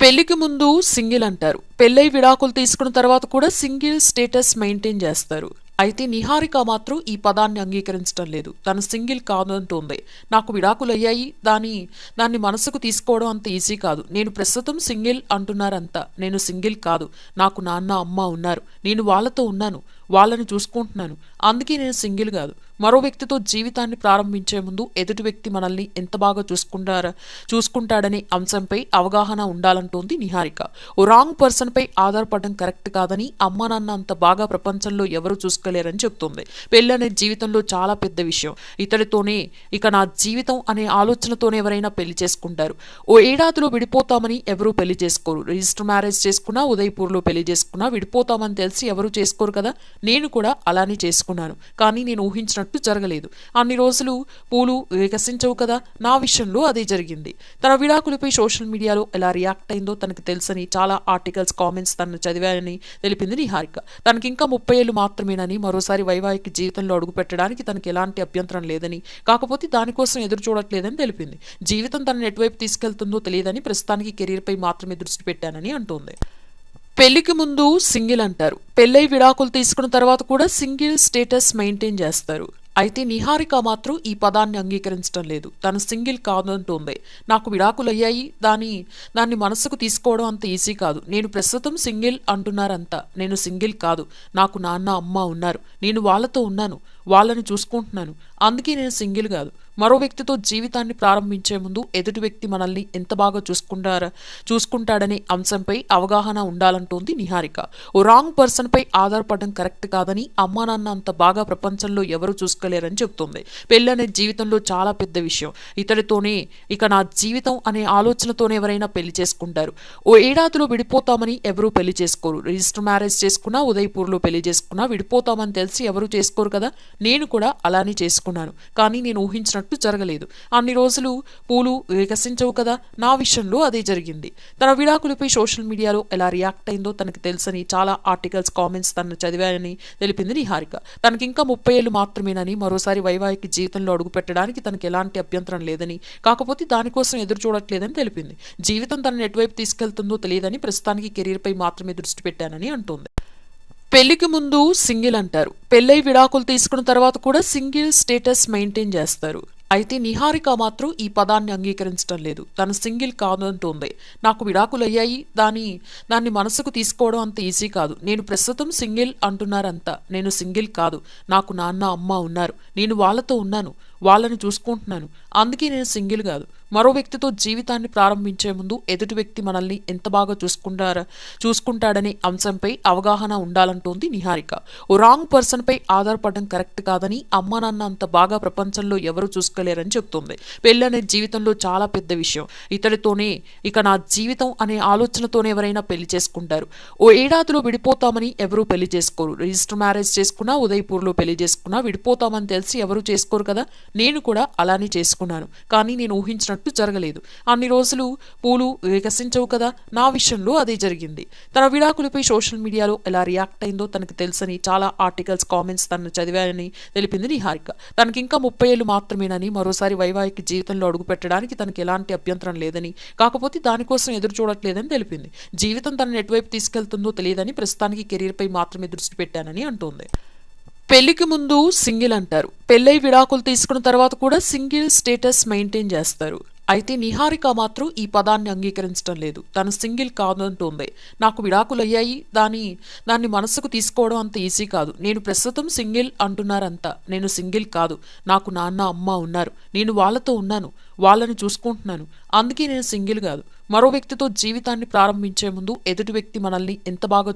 పెళ్లికి ముందు సింగిల్ అంటారు. పెళ్ళై విడాకులు తీసుకున్న తర్వాత కూడా సింగిల్ స్టేటస్ మెయింటైన్ చేస్తారు. అయితే నిహారిక మాత్రం ఈ పదాన్ని అంగీకరించడం లేదు. తను సింగిల్ కాదంటోంది. నాకు విడాకులయ్యాయి, దాన్ని మనసుకు తీసుకోవడం అంత ఈజీ కాదు. నేను ప్రస్తుతం సింగిల్ అంటున్నారంతా. నేను సింగిల్ కాదు. నాకు నాన్న అమ్మ ఉన్నారు. నేను వాళ్ళతో ఉన్నాను. వాళ్ళని చూసుకుంటున్నాను. అందుకే నేను సింగిల్ కాదు. మరో వ్యక్తితో జీవితాన్ని ప్రారంభించే ముందు ఎదుటి వ్యక్తి మనల్ని ఎంత బాగా చూసుకుంటాడనే అంశంపై అవగాహన ఉండాలంటోంది నిహారిక. ఓ రాంగ్ పర్సన్ పై ఆధారపడడం కరెక్ట్ కాదని, అమ్మ నాన్న అంత బాగా ప్రపంచంలో ఎవరు చూసుకోలేరని చెప్తుంది. పెళ్లి అనేది జీవితంలో చాలా పెద్ద విషయం. ఇతడితోనే ఇక నా జీవితం అనే ఆలోచనతోనే ఎవరైనా పెళ్లి చేసుకుంటారు. ఓ ఏడాదిలో విడిపోతామని ఎవరూ పెళ్లి చేసుకోరు. రిజిస్టర్ మ్యారేజ్ చేసుకున్నా, ఉదయపూర్లో పెళ్లి చేసుకున్నా విడిపోతామని తెలిసి ఎవరు చేసుకోరు కదా. నేను కూడా అలానే చేసుకున్నాను. కానీ నేను ఊహించినట్టు జరగలేదు. అన్ని రోజులు పూలు వికసించవు కదా. నా విషయంలో అదే జరిగింది. తన విడాకులపై సోషల్ మీడియాలో ఎలా రియాక్ట్ అయిందో తనకు తెలుసని, చాలా ఆర్టికల్స్, కామెంట్స్ తను చదివానని తెలిపింది నిహారిక. తనకింకా 30 ఏళ్లు మాత్రమేనని, మరోసారి వైవాహిక జీవితంలో అడుగుపెట్టడానికి తనకి ఎలాంటి అభ్యంతరం లేదని, కాకపోతే దానికోసం ఎదురు చూడట్లేదని తెలిపింది. జీవితం తనని ఎటువైపు తీసుకెళ్తుందో తెలియదని, ప్రస్తుతానికి కెరీర్పై మాత్రమే దృష్టి పెట్టానని అంటోంది. పెళ్లికి ముందు సింగిల్ అంటారు. పెళ్ళై విడాకులు తీసుకున్న తర్వాత కూడా సింగిల్ స్టేటస్ మెయింటైన్ చేస్తారు. అయితే నిహారిక మాత్రం ఈ పదాన్ని అంగీకరించడం లేదు. తను సింగిల్ కాదంటోంది. నాకు విడాకులయ్యాయి, దాన్ని మనసుకు తీసుకోవడం అంత ఈజీ కాదు. నేను ప్రస్తుతం సింగిల్ అంటున్నారంతా. నేను సింగిల్ కాదు. నాకు నాన్న అమ్మ ఉన్నారు. నేను వాళ్ళతో ఉన్నాను. వాళ్ళని చూసుకుంటున్నాను. అందుకే నేను సింగిల్ కాదు. మరో వ్యక్తితో జీవితాన్ని ప్రారంభించే ముందు ఎదుటి వ్యక్తి మనల్ని ఎంత బాగా చూసుకుంటాడనే అంశంపై అవగాహన ఉండాలంటోంది నిహారిక. ఓ రాంగ్ పర్సన్ పై ఆధారపడడం కరెక్ట్ కాదని, అమ్మా నాన్న అంత బాగా ప్రపంచంలో ఎవరు చూసుకోలేరని చెప్తుంది. పెళ్లి అనేది జీవితంలో చాలా పెద్ద విషయం. ఇతడితోనే ఇక నా జీవితం అనే ఆలోచనతోనే ఎవరైనా పెళ్లి చేసుకుంటారు. ఓ ఏడాదిలో విడిపోతామని ఎవరూ పెళ్లి చేసుకోరు. రిజిస్టర్ మ్యారేజ్ చేసుకున్నా, ఉదయపూర్లో పెళ్లి చేసుకున్నా విడిపోతామని తెలిసి ఎవరు చేసుకోరు కదా. నేను కూడా అలానే చేసుకున్నాను. కానీ నేను ఊహించినట్టు జరగలేదు. అన్ని రోజులు పూలు వికసించవు కదా. నా విషయంలో అదే జరిగింది. తన విడాకులపై సోషల్ మీడియాలో ఎలా రియాక్ట్ అయిందో తనకు తెలుసని, చాలా ఆర్టికల్స్, కామెంట్స్ తను చదివానని తెలిపింది నిహారిక. తనకింకా 30 ఏళ్లు మాత్రమేనని, మరోసారి వైవాహిక జీవితంలో అడుగుపెట్టడానికి తనకి ఎలాంటి అభ్యంతరం లేదని, కాకపోతే దానికోసం ఎదురు చూడట్లేదని తెలిపింది. జీవితం తనని ఎటువైపు తీసుకెళ్తుందో తెలియదని, ప్రస్తుతానికి కెరీర్పై మాత్రమే దృష్టి పెట్టానని అంటోంది. పెళ్లికి ముందు సింగిల్ అంటారు. పెళ్ళై విడాకులు తీసుకున్న తర్వాత కూడా సింగిల్ స్టేటస్ మెయింటైన్ చేస్తారు. అయితే నిహారిక మాత్రం ఈ పదాన్ని అంగీకరించడం లేదు. తను సింగిల్ కాదంటోంది. నాకు విడాకులయ్యాయి, దాన్ని మనసుకు తీసుకోవడం అంత ఈజీ కాదు. నేను ప్రస్తుతం సింగిల్ అంటున్నారంతా. నేను సింగిల్ కాదు. నాకు నాన్న అమ్మ ఉన్నారు. నేను వాళ్ళతో ఉన్నాను. వాళ్ళని చూసుకుంటున్నాను. అందుకే నేను సింగిల్ కాదు. మరో వ్యక్తితో జీవితాన్ని ప్రారంభించే ముందు ఎదుటి వ్యక్తి మనల్ని ఎంత బాగా చూసుకుంటాడనే అంశంపై అవగాహన ఉండాలంటోంది నిహారిక. ఓ రాంగ్ పర్సన్ పై ఆధారపడడం కరెక్ట్ కాదని, అమ్మా నాన్న అంత బాగా ప్రపంచంలో ఎవరు చూసుకోలేరని చెప్తుంది. పెళ్లి అనేది జీవితంలో చాలా పెద్ద విషయం. ఇతడితోనే ఇక నా జీవితం అనే ఆలోచనతోనే ఎవరైనా పెళ్లి చేసుకుంటారు. ఓ ఏడాదిలో విడిపోతామని ఎవరూ పెళ్లి చేసుకోరు. రిజిస్టర్ మ్యారేజ్ చేసుకున్నా, ఉదయపూర్లో పెళ్లి చేసుకున్నా విడిపోతామని తెలిసి ఎవరు చేసుకోరు కదా. నేను కూడా అలానే చేసుకున్నాను. కానీ నేను ఊహించినట్టు జరగలేదు. అన్ని రోజులు పూలు వికసించవు కదా. నా విషయంలో అదే జరిగింది. తన విడాకులపై సోషల్ మీడియాలో ఎలా రియాక్ట్ అయిందో తనకు తెలుసని, చాలా ఆర్టికల్స్, కామెంట్స్ తను చదివానని తెలిపింది నిహారిక. తనకింకా 30 ఏళ్లు మాత్రమేనని, మరోసారి వైవాహిక జీవితంలో అడుగుపెట్టడానికి తనకి ఎలాంటి అభ్యంతరం లేదని, కాకపోతే దానికోసం ఎదురు చూడట్లేదని తెలిపింది. జీవితం తనని ఎటువైపు తీసుకెళ్తుందో తెలియదని, ప్రస్తుతానికి కెరీర్పై మాత్రమే దృష్టి పెట్టానని అంటోంది. పెళ్లికి ముందు సింగిల్ అంటారు. పెళ్ళై విడాకులు తీసుకున్న తర్వాత కూడా సింగిల్ స్టేటస్ మెయింటైన్ చేస్తారు. అయితే నిహారిక మాత్రం ఈ పదాన్ని అంగీకరించడం లేదు. తను సింగిల్ కాదంటోంది. నాకు విడాకులయ్యాయి, దాన్ని మనసుకు తీసుకోవడం అంత ఈజీ కాదు. నేను ప్రస్తుతం సింగిల్ అంటున్నారంతా. నేను సింగిల్ కాదు. నాకు నాన్న అమ్మ ఉన్నారు. నేను వాళ్ళతో ఉన్నాను. వాళ్ళని చూసుకుంటున్నాను. అందుకే నేను సింగిల్ కాదు. మరో వ్యక్తితో జీవితాన్ని ప్రారంభించే ముందు ఎదుటి వ్యక్తి మనల్ని ఎంత బాగా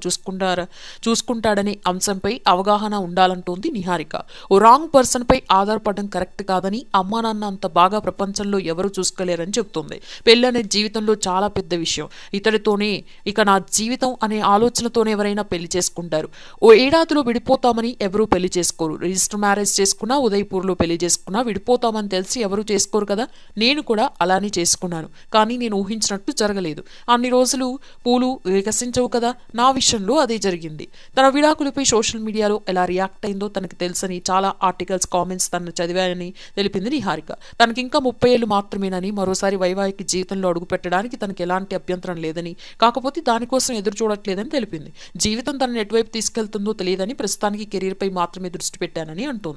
చూసుకుంటాడనే అంశంపై అవగాహన ఉండాలంటోంది నిహారిక. ఓ రాంగ్ పర్సన్ పై ఆధారపడడం కరెక్ట్ కాదని, అమ్మా నాన్న అంత బాగా ప్రపంచంలో ఎవరు చూసుకోలేరని చెప్తుంది. పెళ్లి అనేది జీవితంలో చాలా పెద్ద విషయం. ఇతడితోనే ఇక నా జీవితం అనే ఆలోచనతోనే ఎవరైనా పెళ్లి చేసుకుంటారు. ఓ ఏడాదిలో విడిపోతామని ఎవరూ పెళ్లి చేసుకోరు. రిజిస్టర్ మ్యారేజ్ చేసుకున్నా, ఉదయపూర్లో పెళ్లి చేసుకున్నా విడిపోతామని తెలిసి ఎవరు చేసుకోరు కదా. నేను కూడా అలానే చేసుకున్నాను. కానీ నేను ఊహించినట్టు ఊహించినట్టు జరగలేదు. అన్ని రోజులు పూలు వికసించవు కదా, నా విషయంలో అదే జరిగింది. తన విడాకులపై సోషల్ మీడియాలో ఎలా రియాక్ట్ అయిందో తనకి తెలుసని, చాలా ఆర్టికల్స్, కామెంట్స్ తను చదివానని తెలిపింది నిహారిక. తనకింకా 30 ఏళ్లు మాత్రమేనని, మరోసారి వైవాహిక జీవితంలో అడుగు పెట్టడానికి తనకి ఎలాంటి అభ్యంతరం లేదని, కాకపోతే దానికోసం ఎదురు చూడట్లేదని తెలిపింది. జీవితం తనని ఎటువైపు తీసుకెళ్తుందో తెలియదని, ప్రస్తుతానికి కెరీర్పై మాత్రమే దృష్టి పెట్టానని అంటోంది.